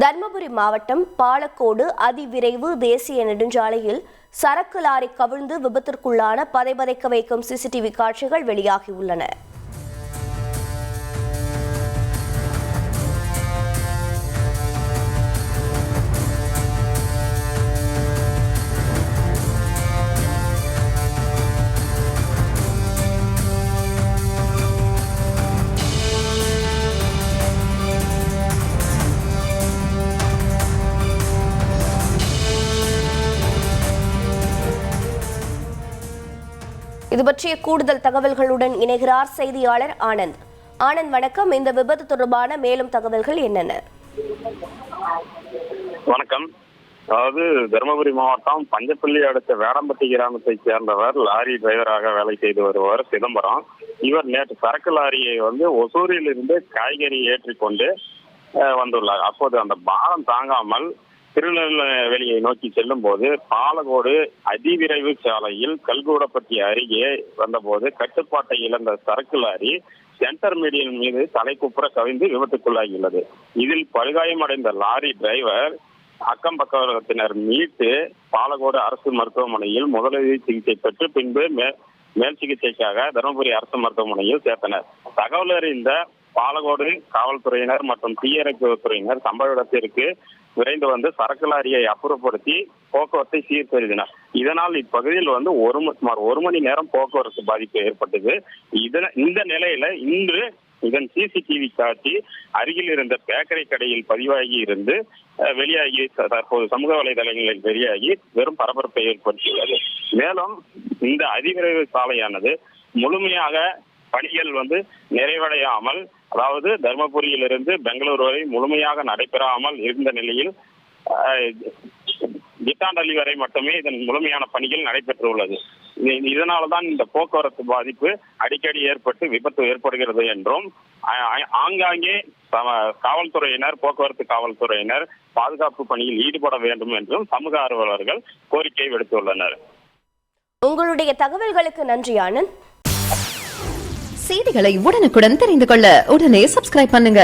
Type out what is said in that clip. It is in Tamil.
தர்மபுரி மாவட்டம் பாலக்கோடு அதிவிரைவு தேசிய நெடுஞ்சாலையில் சரக்கு லாரி கவிழ்ந்து விபத்திற்குள்ளான பதைபதைக்க வைக்கும் சிசிடிவி காட்சிகள் வெளியாகியுள்ளன. இது பற்றிய கூடுதல் தகவல்களுடன் இணைகிறார் செய்தியாளர் ஆனந்த். வணக்கம். இந்த விபத்து தொடர்பான மேலும் தகவல்கள் என்னென்ன? வணக்கம். அதாவது தருமபுரி மாவட்டம் பஞ்சப்பள்ளி அடுத்த வேடம்பட்டி கிராமத்தைச் சேர்ந்தவர் லாரி டிரைவராக வேலை செய்து வருவார் சிதம்பரம். இவர் நேற்று சரக்கு லாரியை ஒசூரில் இருந்து காய்கறி ஏற்றிக்கொண்டு வந்துள்ளார். அப்போது அந்த பாரம் தாங்காமல் திருநெல்வேலியை நோக்கி செல்லும் போது பாலக்கோடு அதிவிரைவு சாலையில் கல்கூடப்பட்டி அருகே வந்தபோது கட்டுப்பாட்டை இழந்த சரக்கு லாரி சென்டர் மீடியன் மீது தலைக்குப்புற கவிழ்ந்து விபத்துக்குள்ளாகியுள்ளது. இதில் படுகாயமடைந்த லாரி டிரைவர் அக்கம் பக்கத்தினர் மீட்டு பாலக்கோடு அரசு மருத்துவமனையில் முதலுதவி சிகிச்சை பெற்று பின்பு மேல் சிகிச்சைக்காக தருமபுரி அரசு மருத்துவமனையில் சேர்த்தனர். தகவல் அறிந்த பாலக்கோடு காவல்துறையினர் மற்றும் தீயணைப்பு துறையினர் சம்பவ இடத்திற்கு விரைந்து வந்து சரக்கு லாரியை அப்புறப்படுத்தி போக்குவரத்தை சீர்திருத்தினர். இதனால் இப்பகுதியில் சுமார் ஒரு மணி நேரம் போக்குவரத்து பாதிப்பு ஏற்பட்டது. இந்த நிலையில இன்று இதன் சிசிடிவி காட்சி அருகில் இருந்த பேக்கரி கடையில் பதிவாகி இருந்து வெளியாகி தற்போது சமூக வலைதளங்களில் வெளியாகி வெறும் பரபரப்பை ஏற்படுத்தியுள்ளது. மேலும் இந்த அதிவிரைவு சாலையானது முழுமையாக பணிகள் நிறைவடையாமல், அதாவது தர்மபுரியிலிருந்து பெங்களூரு வரை முழுமையாக நடைபெறாமல் இருந்த நிலையில் கிட்டாண்டலி வரை மட்டுமே இதன் முழுமையான பணிகள் நடைபெற்றுள்ளது. இதனால்தான் இந்த போக்குவரத்து பாதிப்பு அடிக்கடி ஏற்பட்டு விபத்து ஏற்படுகிறது என்றும் ஆங்காங்கே காவல்துறையினர் போக்குவரத்து காவல்துறையினர் பாதுகாப்பு பணியில் ஈடுபட வேண்டும் என்றும் சமூக ஆர்வலர்கள் கோரிக்கை விடுத்துள்ளனர். உங்களுடைய தகவல்களுக்கு நன்றி ஆனந்த். செய்திகளை உடனுக்குடன் தெரிந்து கொள்ள உடனே சப்ஸ்கிரைப் பண்ணுங்க.